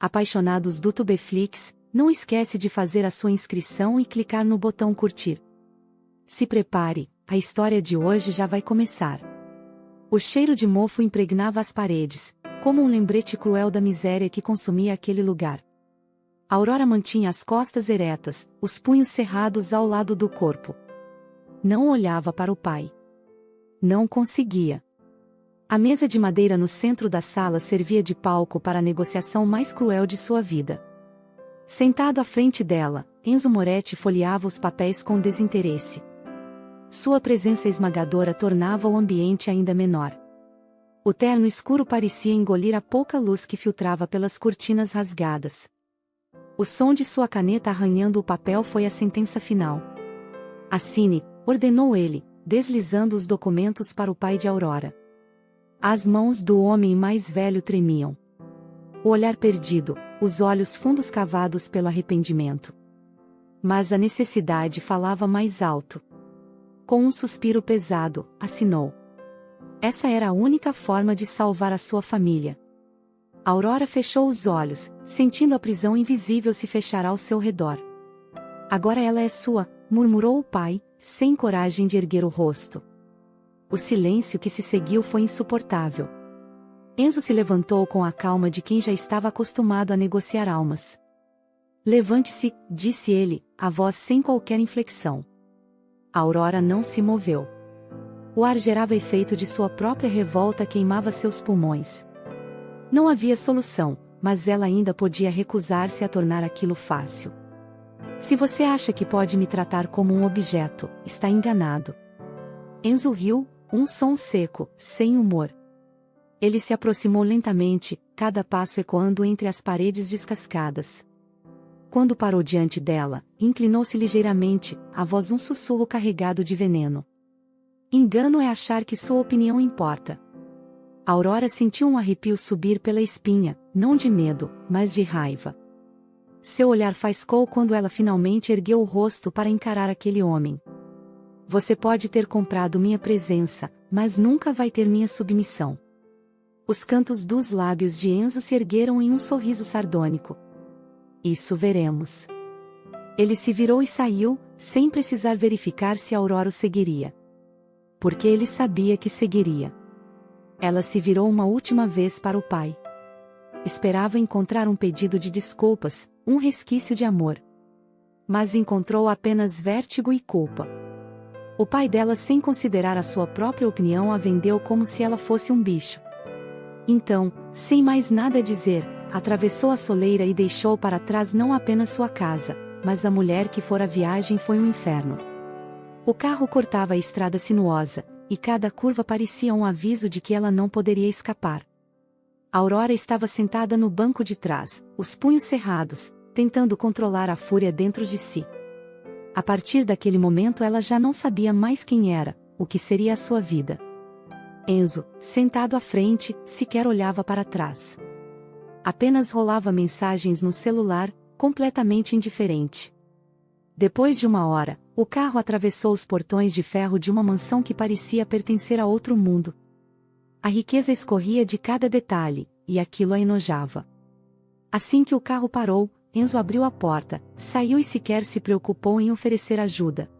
Apaixonados do Tubeflix, não esquece de fazer a sua inscrição e clicar no botão curtir. Se prepare, a história de hoje já vai começar. O cheiro de mofo impregnava as paredes, como um lembrete cruel da miséria que consumia aquele lugar. Aurora mantinha as costas eretas, os punhos cerrados ao lado do corpo. Não olhava para o pai. Não conseguia. A mesa de madeira no centro da sala servia de palco para a negociação mais cruel de sua vida. Sentado à frente dela, Enzo Moretti folheava os papéis com desinteresse. Sua presença esmagadora tornava o ambiente ainda menor. O terno escuro parecia engolir a pouca luz que filtrava pelas cortinas rasgadas. O som de sua caneta arranhando o papel foi a sentença final. Assine, ordenou ele, deslizando os documentos para o pai de Aurora. As mãos do homem mais velho tremiam. O olhar perdido, os olhos fundos cavados pelo arrependimento. Mas a necessidade falava mais alto. Com um suspiro pesado, assinou. Essa era a única forma de salvar a sua família. Aurora fechou os olhos, sentindo a prisão invisível se fechar ao seu redor. Agora ela é sua, murmurou o pai, sem coragem de erguer o rosto. O silêncio que se seguiu foi insuportável. Enzo se levantou com a calma de quem já estava acostumado a negociar almas. Levante-se, disse ele, a voz sem qualquer inflexão. Aurora não se moveu. O ar gerava efeito de sua própria revolta, queimava seus pulmões. Não havia solução, mas ela ainda podia recusar-se a tornar aquilo fácil. Se você acha que pode me tratar como um objeto, está enganado. Enzo riu, um som seco, sem humor. Ele se aproximou lentamente, cada passo ecoando entre as paredes descascadas. Quando parou diante dela, inclinou-se ligeiramente, a voz um sussurro carregado de veneno. Engano é achar que sua opinião importa. Aurora sentiu um arrepio subir pela espinha, não de medo, mas de raiva. Seu olhar faiscou quando ela finalmente ergueu o rosto para encarar aquele homem. Você pode ter comprado minha presença, mas nunca vai ter minha submissão. Os cantos dos lábios de Enzo se ergueram em um sorriso sardônico. Isso veremos. Ele se virou e saiu, sem precisar verificar se Aurora o seguiria. Porque ele sabia que seguiria. Ela se virou uma última vez para o pai. Esperava encontrar um pedido de desculpas, um resquício de amor. Mas encontrou apenas vértigo e culpa. O pai dela, sem considerar a sua própria opinião, a vendeu como se ela fosse um bicho. Então, sem mais nada a dizer, atravessou a soleira e deixou para trás não apenas sua casa, mas a mulher que fora a viagem foi um inferno. O carro cortava a estrada sinuosa, e cada curva parecia um aviso de que ela não poderia escapar. Aurora estava sentada no banco de trás, os punhos cerrados, tentando controlar a fúria dentro de si. A partir daquele momento ela já não sabia mais quem era, o que seria a sua vida. Enzo, sentado à frente, sequer olhava para trás. Apenas rolava mensagens no celular, completamente indiferente. Depois de uma hora, o carro atravessou os portões de ferro de uma mansão que parecia pertencer a outro mundo. A riqueza escorria de cada detalhe, e aquilo a enojava. Assim que o carro parou, Enzo abriu a porta, saiu e sequer se preocupou em oferecer ajuda.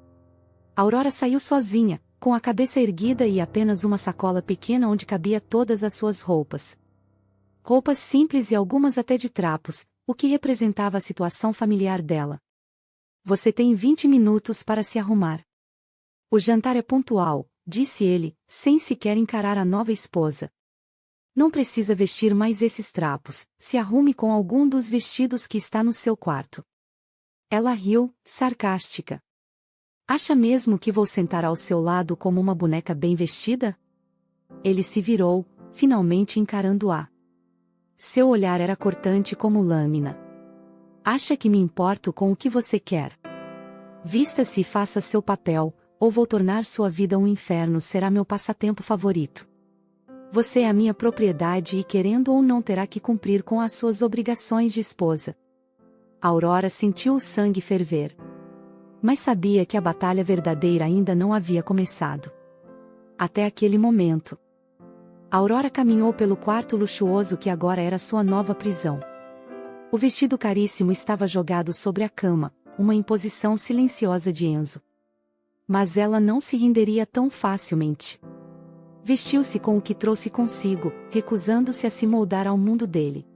Aurora saiu sozinha, com a cabeça erguida e apenas uma sacola pequena onde cabia todas as suas roupas. Roupas simples e algumas até de trapos, o que representava a situação familiar dela. Você tem 20 minutos para se arrumar. O jantar é pontual, disse ele, sem sequer encarar a nova esposa. Não precisa vestir mais esses trapos, se arrume com algum dos vestidos que está no seu quarto. Ela riu, sarcástica. Acha mesmo que vou sentar ao seu lado como uma boneca bem vestida? Ele se virou, finalmente encarando-a. Seu olhar era cortante como lâmina. Acha que me importo com o que você quer? Vista-se e faça seu papel, ou vou tornar sua vida um inferno, será meu passatempo favorito. Você é a minha propriedade e querendo ou não terá que cumprir com as suas obrigações de esposa. Aurora sentiu o sangue ferver. Mas sabia que a batalha verdadeira ainda não havia começado. Até aquele momento. Aurora caminhou pelo quarto luxuoso que agora era sua nova prisão. O vestido caríssimo estava jogado sobre a cama, uma imposição silenciosa de Enzo. Mas ela não se renderia tão facilmente. Vestiu-se com o que trouxe consigo, recusando-se a se moldar ao mundo dele.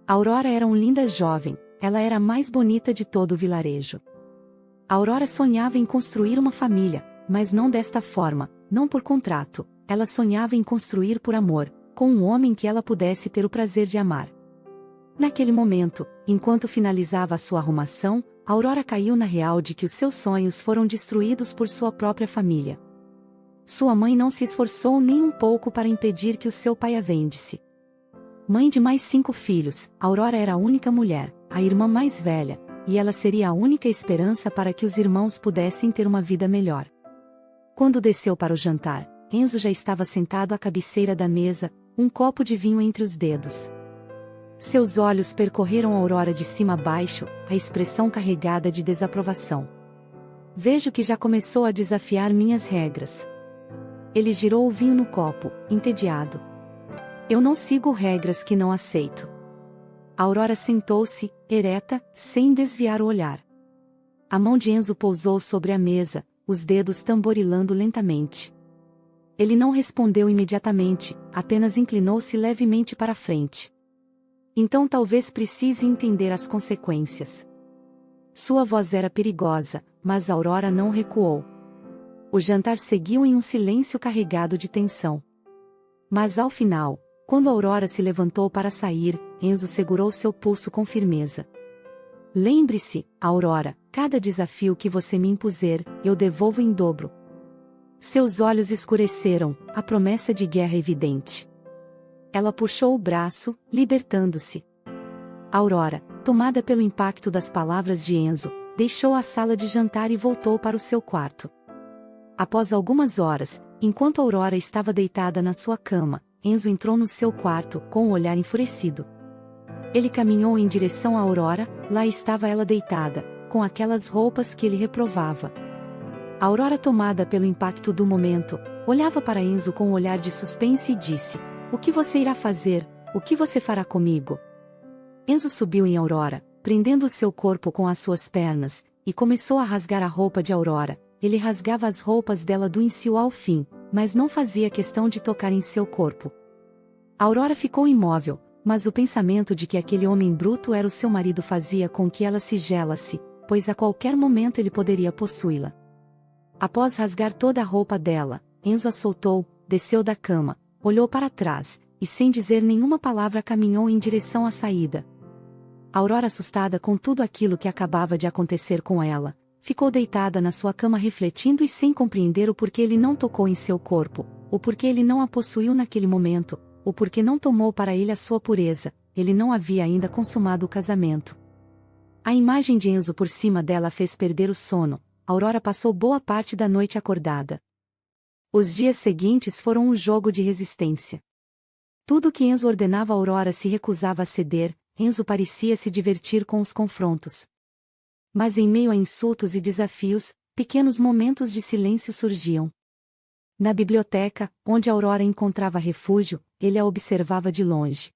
Aurora era uma linda jovem, ela era a mais bonita de todo o vilarejo. Aurora sonhava em construir uma família, mas não desta forma, não por contrato, ela sonhava em construir por amor, com um homem que ela pudesse ter o prazer de amar. Naquele momento, enquanto finalizava a sua arrumação, Aurora caiu na real de que os seus sonhos foram destruídos por sua própria família. Sua mãe não se esforçou nem um pouco para impedir que o seu pai a vendesse. Mãe de mais 5 filhos, Aurora era a única mulher, a irmã mais velha, e ela seria a única esperança para que os irmãos pudessem ter uma vida melhor. Quando desceu para o jantar, Enzo já estava sentado à cabeceira da mesa, um copo de vinho entre os dedos. Seus olhos percorreram Aurora de cima a baixo, a expressão carregada de desaprovação. Vejo que já começou a desafiar minhas regras. Ele girou o vinho no copo, entediado. Eu não sigo regras que não aceito. Aurora sentou-se, ereta, sem desviar o olhar. A mão de Enzo pousou sobre a mesa, os dedos tamborilando lentamente. Ele não respondeu imediatamente, apenas inclinou-se levemente para a frente. Então talvez precise entender as consequências. Sua voz era perigosa, mas Aurora não recuou. O jantar seguiu em um silêncio carregado de tensão. Mas ao final, quando Aurora se levantou para sair, Enzo segurou seu pulso com firmeza. Lembre-se, Aurora, cada desafio que você me impuser, eu devolvo em dobro. Seus olhos escureceram, a promessa de guerra evidente. Ela puxou o braço, libertando-se. Aurora, tomada pelo impacto das palavras de Enzo, deixou a sala de jantar e voltou para o seu quarto. Após algumas horas, enquanto Aurora estava deitada na sua cama, Enzo entrou no seu quarto, com o olhar enfurecido. Ele caminhou em direção a Aurora, lá estava ela deitada, com aquelas roupas que ele reprovava. Aurora, tomada pelo impacto do momento, olhava para Enzo com um olhar de suspense e disse: "O que você irá fazer? O que você fará comigo?" Enzo subiu em Aurora, prendendo o seu corpo com as suas pernas, e começou a rasgar a roupa de Aurora. Ele rasgava as roupas dela do início ao fim, mas não fazia questão de tocar em seu corpo. Aurora ficou imóvel, mas o pensamento de que aquele homem bruto era o seu marido fazia com que ela se gelasse, pois a qualquer momento ele poderia possuí-la. Após rasgar toda a roupa dela, Enzo a soltou, desceu da cama, olhou para trás, e sem dizer nenhuma palavra caminhou em direção à saída. Aurora, assustada com tudo aquilo que acabava de acontecer com ela, ficou deitada na sua cama refletindo e sem compreender o porquê ele não tocou em seu corpo, o porquê ele não a possuiu naquele momento, o porquê não tomou para ele a sua pureza, ele não havia ainda consumado o casamento. A imagem de Enzo por cima dela a fez perder o sono. Aurora passou boa parte da noite acordada. Os dias seguintes foram um jogo de resistência. Tudo que Enzo ordenava a Aurora se recusava a ceder. Enzo parecia se divertir com os confrontos. Mas em meio a insultos e desafios, pequenos momentos de silêncio surgiam. Na biblioteca, onde Aurora encontrava refúgio, ele a observava de longe.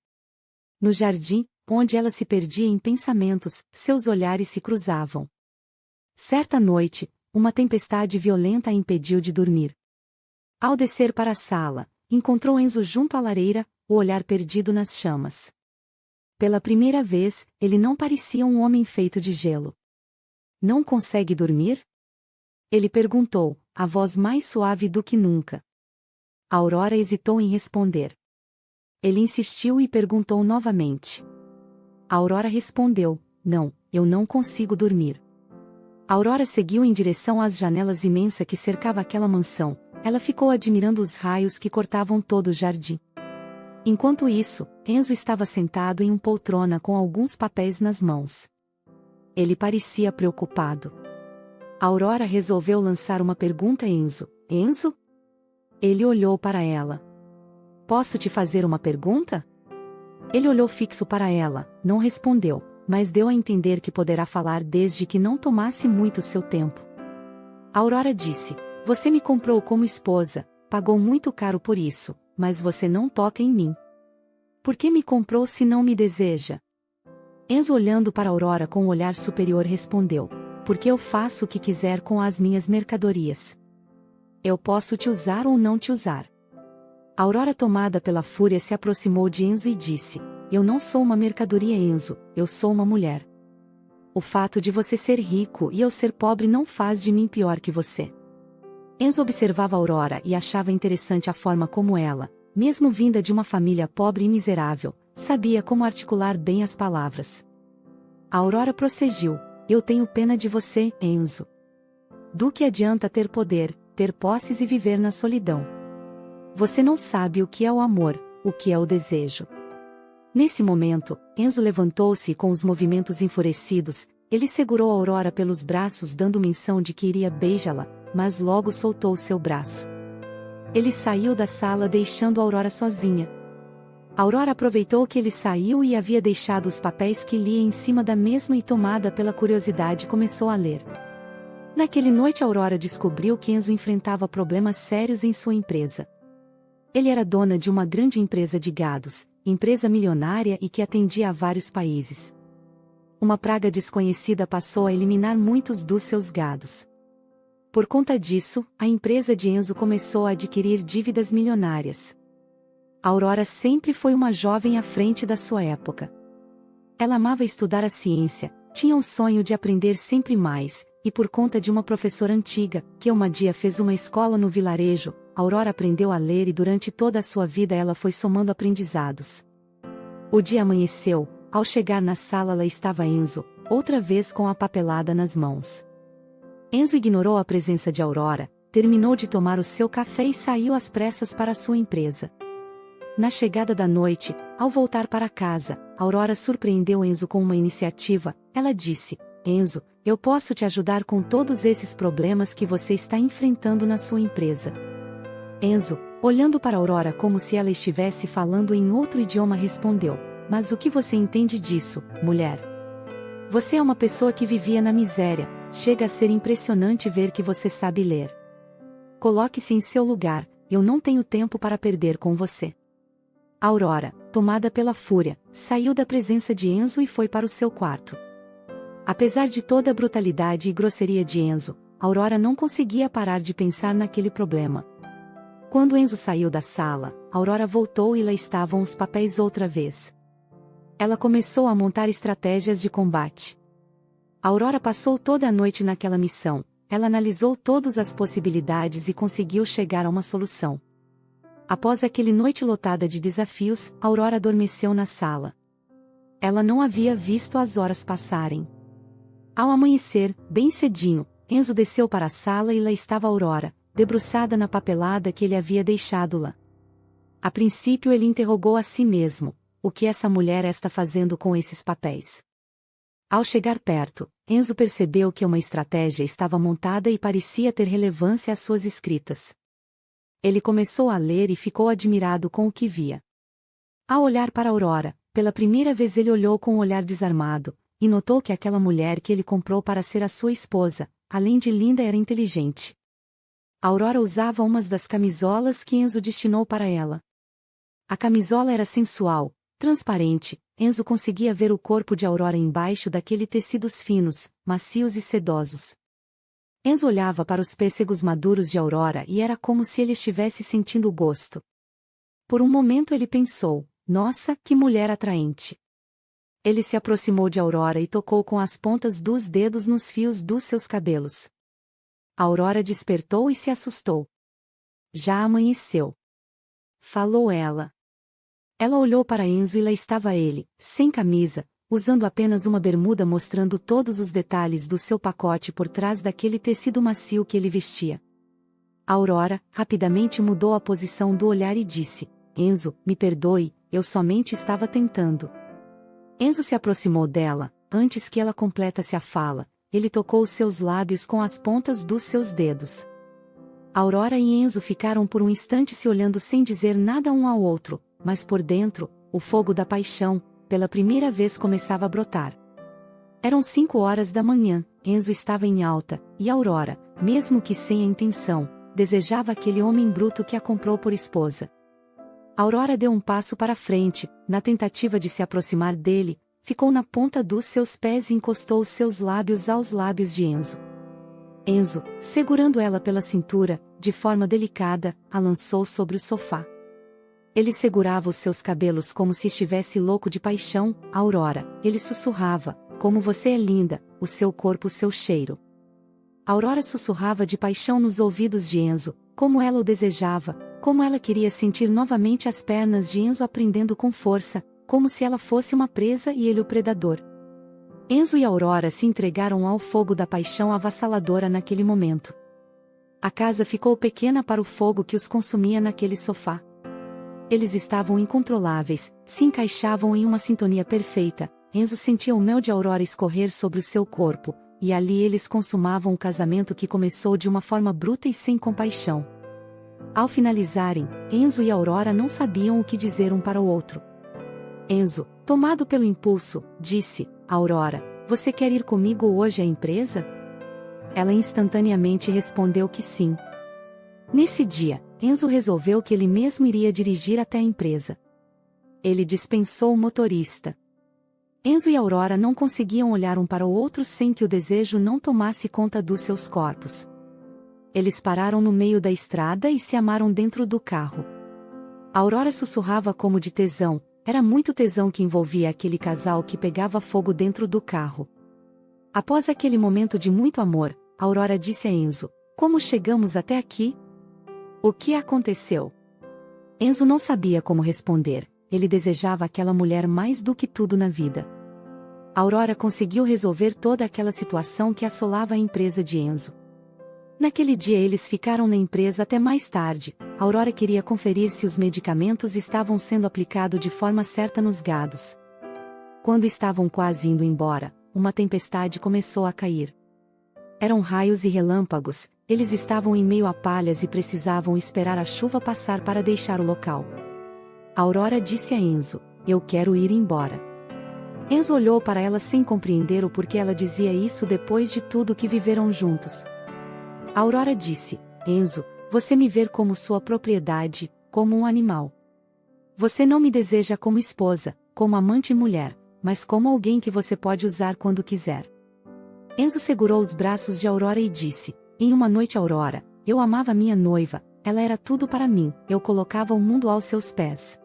No jardim, onde ela se perdia em pensamentos, seus olhares se cruzavam. Certa noite, uma tempestade violenta a impediu de dormir. Ao descer para a sala, encontrou Enzo junto à lareira, o olhar perdido nas chamas. Pela primeira vez, ele não parecia um homem feito de gelo. "Não consegue dormir?" Ele perguntou, a voz mais suave do que nunca. Aurora hesitou em responder. Ele insistiu e perguntou novamente. Aurora respondeu: "Não, eu não consigo dormir." Aurora seguiu em direção às janelas imensas que cercavam aquela mansão. Ela ficou admirando os raios que cortavam todo o jardim. Enquanto isso, Enzo estava sentado em uma poltrona com alguns papéis nas mãos. Ele parecia preocupado. Aurora resolveu lançar uma pergunta a Enzo. "Enzo?" Ele olhou para ela. "Posso te fazer uma pergunta?" Ele olhou fixo para ela, não respondeu, mas deu a entender que poderá falar desde que não tomasse muito seu tempo. Aurora disse: "Você me comprou como esposa, pagou muito caro por isso, mas você não toca em mim. Por que me comprou se não me deseja?" Enzo, olhando para Aurora com um olhar superior, respondeu: porque eu faço o que quiser com as minhas mercadorias. Eu posso te usar ou não te usar. Aurora, tomada pela fúria, se aproximou de Enzo e disse: eu não sou uma mercadoria, Enzo, eu sou uma mulher. O fato de você ser rico e eu ser pobre não faz de mim pior que você. Enzo observava Aurora e achava interessante a forma como ela, mesmo vinda de uma família pobre e miserável, sabia como articular bem as palavras. A Aurora prosseguiu: eu tenho pena de você, Enzo. Do que adianta ter poder, ter posses e viver na solidão? Você não sabe o que é o amor, o que é o desejo. Nesse momento, Enzo levantou-se e, com os movimentos enfurecidos, ele segurou Aurora pelos braços, dando menção de que iria beijá-la, mas logo soltou seu braço. Ele saiu da sala, deixando Aurora sozinha. Aurora aproveitou que ele saiu e havia deixado os papéis que lia em cima da mesa e, tomada pela curiosidade, começou a ler. Naquela noite, Aurora descobriu que Enzo enfrentava problemas sérios em sua empresa. Ele era dona de uma grande empresa de gados, empresa milionária e que atendia a vários países. Uma praga desconhecida passou a eliminar muitos dos seus gados. Por conta disso, a empresa de Enzo começou a adquirir dívidas milionárias. Aurora sempre foi uma jovem à frente da sua época. Ela amava estudar a ciência, tinha o sonho de aprender sempre mais, e por conta de uma professora antiga, que um dia fez uma escola no vilarejo, Aurora aprendeu a ler e durante toda a sua vida ela foi somando aprendizados. O dia amanheceu, ao chegar na sala lá estava Enzo, outra vez com a papelada nas mãos. Enzo ignorou a presença de Aurora, terminou de tomar o seu café e saiu às pressas para sua empresa. Na chegada da noite, ao voltar para casa, Aurora surpreendeu Enzo com uma iniciativa. Ela disse: Enzo, eu posso te ajudar com todos esses problemas que você está enfrentando na sua empresa. Enzo, olhando para Aurora como se ela estivesse falando em outro idioma, respondeu: mas o que você entende disso, mulher? Você é uma pessoa que vivia na miséria, chega a ser impressionante ver que você sabe ler. Coloque-se em seu lugar, eu não tenho tempo para perder com você. Aurora, tomada pela fúria, saiu da presença de Enzo e foi para o seu quarto. Apesar de toda a brutalidade e grosseria de Enzo, Aurora não conseguia parar de pensar naquele problema. Quando Enzo saiu da sala, Aurora voltou e lá estavam os papéis outra vez. Ela começou a montar estratégias de combate. Aurora passou toda a noite naquela missão, ela analisou todas as possibilidades e conseguiu chegar a uma solução. Após aquela noite lotada de desafios, Aurora adormeceu na sala. Ela não havia visto as horas passarem. Ao amanhecer, bem cedinho, Enzo desceu para a sala e lá estava Aurora, debruçada na papelada que ele havia deixado lá. A princípio ele interrogou a si mesmo: o que essa mulher está fazendo com esses papéis? Ao chegar perto, Enzo percebeu que uma estratégia estava montada e parecia ter relevância às suas escritas. Ele começou a ler e ficou admirado com o que via. Ao olhar para Aurora, pela primeira vez ele olhou com um olhar desarmado, e notou que aquela mulher que ele comprou para ser a sua esposa, além de linda, era inteligente. Aurora usava uma das camisolas que Enzo destinou para ela. A camisola era sensual, transparente, Enzo conseguia ver o corpo de Aurora embaixo daquele tecidos finos, macios e sedosos. Enzo olhava para os pêssegos maduros de Aurora e era como se ele estivesse sentindo o gosto. Por um momento ele pensou: nossa, que mulher atraente. Ele se aproximou de Aurora e tocou com as pontas dos dedos nos fios dos seus cabelos. Aurora despertou e se assustou. Já amanheceu. Falou ela. Ela olhou para Enzo e lá estava ele, sem camisa, usando apenas uma bermuda, mostrando todos os detalhes do seu pacote por trás daquele tecido macio que ele vestia. Aurora rapidamente mudou a posição do olhar e disse: Enzo, me perdoe, eu somente estava tentando. Enzo se aproximou dela, antes que ela completasse a fala. Ele tocou os seus lábios com as pontas dos seus dedos. Aurora e Enzo ficaram por um instante se olhando sem dizer nada um ao outro, mas por dentro, o fogo da paixão, pela primeira vez começava a brotar. Eram 5 horas da manhã, Enzo estava em alta, e Aurora, mesmo que sem a intenção, desejava aquele homem bruto que a comprou por esposa. Aurora deu um passo para frente, na tentativa de se aproximar dele, ficou na ponta dos seus pés e encostou os seus lábios aos lábios de Enzo. Enzo, segurando ela pela cintura, de forma delicada, a lançou sobre o sofá. Ele segurava os seus cabelos como se estivesse louco de paixão. Aurora, ele sussurrava, como você é linda, o seu corpo, o seu cheiro. Aurora sussurrava de paixão nos ouvidos de Enzo, como ela o desejava, como ela queria sentir novamente as pernas de Enzo aprendendo com força, como se ela fosse uma presa e ele o predador. Enzo e Aurora se entregaram ao fogo da paixão avassaladora naquele momento. A casa ficou pequena para o fogo que os consumia naquele sofá. Eles estavam incontroláveis, se encaixavam em uma sintonia perfeita. Enzo sentia o mel de Aurora escorrer sobre o seu corpo, e ali eles consumavam o casamento que começou de uma forma bruta e sem compaixão. Ao finalizarem, Enzo e Aurora não sabiam o que dizer um para o outro. Enzo, tomado pelo impulso, disse: Aurora, você quer ir comigo hoje à empresa? Ela instantaneamente respondeu que sim. Nesse dia, Enzo resolveu que ele mesmo iria dirigir até a empresa. Ele dispensou o motorista. Enzo e Aurora não conseguiam olhar um para o outro sem que o desejo não tomasse conta dos seus corpos. Eles pararam no meio da estrada e se amaram dentro do carro. Aurora sussurrava como de tesão, era muito tesão que envolvia aquele casal que pegava fogo dentro do carro. Após aquele momento de muito amor, Aurora disse a Enzo: como chegamos até aqui? O que aconteceu? Enzo não sabia como responder, ele desejava aquela mulher mais do que tudo na vida. Aurora conseguiu resolver toda aquela situação que assolava a empresa de Enzo. Naquele dia eles ficaram na empresa até mais tarde. Aurora queria conferir se os medicamentos estavam sendo aplicados de forma certa nos gados. Quando estavam quase indo embora, uma tempestade começou a cair. Eram raios e relâmpagos, eles estavam em meio a palhas e precisavam esperar a chuva passar para deixar o local. Aurora disse a Enzo: eu quero ir embora. Enzo olhou para ela sem compreender o porquê ela dizia isso depois de tudo que viveram juntos. Aurora disse: Enzo, você me vê como sua propriedade, como um animal. Você não me deseja como esposa, como amante e mulher, mas como alguém que você pode usar quando quiser. Enzo segurou os braços de Aurora e disse: em uma noite, Aurora, eu amava minha noiva, ela era tudo para mim, eu colocava o mundo aos seus pés.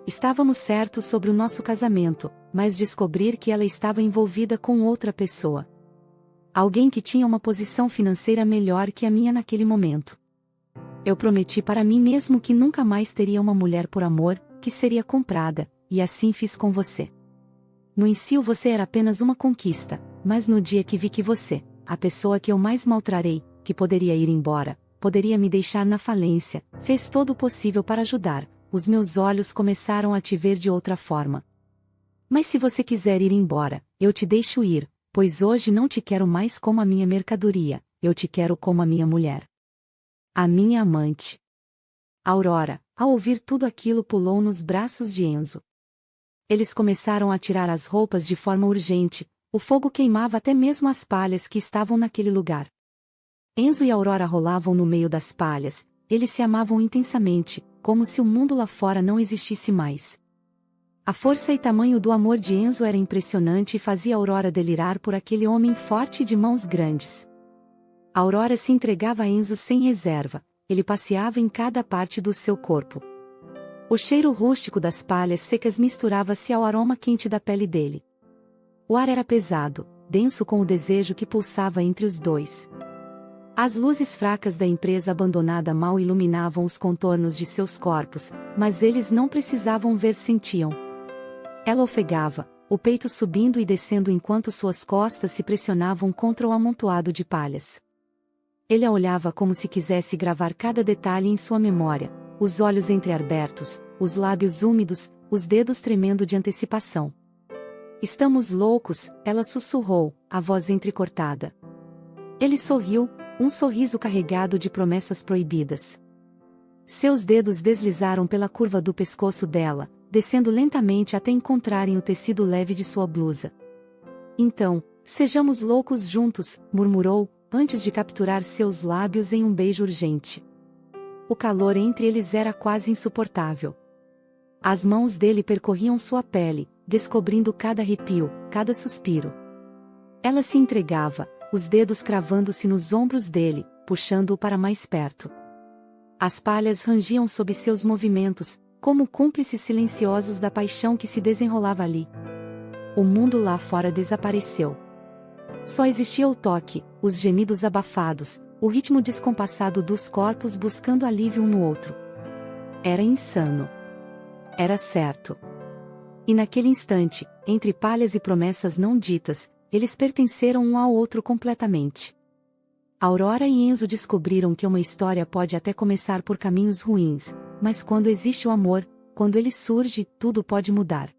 Estávamos certos sobre o nosso casamento, mas descobrir que ela estava envolvida com outra pessoa. Alguém que tinha uma posição financeira melhor que a minha naquele momento. Eu prometi para mim mesmo que nunca mais teria uma mulher por amor, que seria comprada, e assim fiz com você. No início você era apenas uma conquista, mas no dia que vi que você, a pessoa que eu mais maltrarei, que poderia ir embora, poderia me deixar na falência, fez todo o possível para ajudar, os meus olhos começaram a te ver de outra forma. Mas se você quiser ir embora, eu te deixo ir, pois hoje não te quero mais como a minha mercadoria, eu te quero como a minha mulher. A minha amante. Aurora, ao ouvir tudo aquilo, pulou nos braços de Enzo. Eles começaram a tirar as roupas de forma urgente, o fogo queimava até mesmo as palhas que estavam naquele lugar. Enzo e Aurora rolavam no meio das palhas, eles se amavam intensamente, como se o mundo lá fora não existisse mais. A força e tamanho do amor de Enzo era impressionante e fazia Aurora delirar por aquele homem forte e de mãos grandes. Aurora se entregava a Enzo sem reserva, ele passeava em cada parte do seu corpo. O cheiro rústico das palhas secas misturava-se ao aroma quente da pele dele. O ar era pesado, denso com o desejo que pulsava entre os dois. As luzes fracas da empresa abandonada mal iluminavam os contornos de seus corpos, mas eles não precisavam ver, sentiam. Ela ofegava, o peito subindo e descendo enquanto suas costas se pressionavam contra o amontoado de palhas. Ele a olhava como se quisesse gravar cada detalhe em sua memória, os olhos entreabertos, os lábios úmidos, os dedos tremendo de antecipação. Estamos loucos, ela sussurrou, a voz entrecortada. Ele sorriu, um sorriso carregado de promessas proibidas. Seus dedos deslizaram pela curva do pescoço dela, descendo lentamente até encontrarem o tecido leve de sua blusa. Então, sejamos loucos juntos, murmurou, antes de capturar seus lábios em um beijo urgente. O calor entre eles era quase insuportável. As mãos dele percorriam sua pele, descobrindo cada arrepio, cada suspiro. Ela se entregava, os dedos cravando-se nos ombros dele, puxando-o para mais perto. As palhas rangiam sob seus movimentos, como cúmplices silenciosos da paixão que se desenrolava ali. O mundo lá fora desapareceu. Só existia o toque, os gemidos abafados, o ritmo descompassado dos corpos buscando alívio um no outro. Era insano. Era certo. E naquele instante, entre palhas e promessas não ditas, eles pertenceram um ao outro completamente. Aurora e Enzo descobriram que uma história pode até começar por caminhos ruins, mas quando existe o amor, quando ele surge, tudo pode mudar.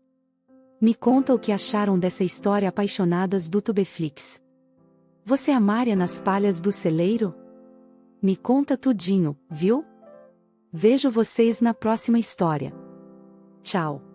Me conta o que acharam dessa história apaixonadas do Tubeflix. Você amaria nas palhas do celeiro? Me conta tudinho, viu? Vejo vocês na próxima história. Tchau.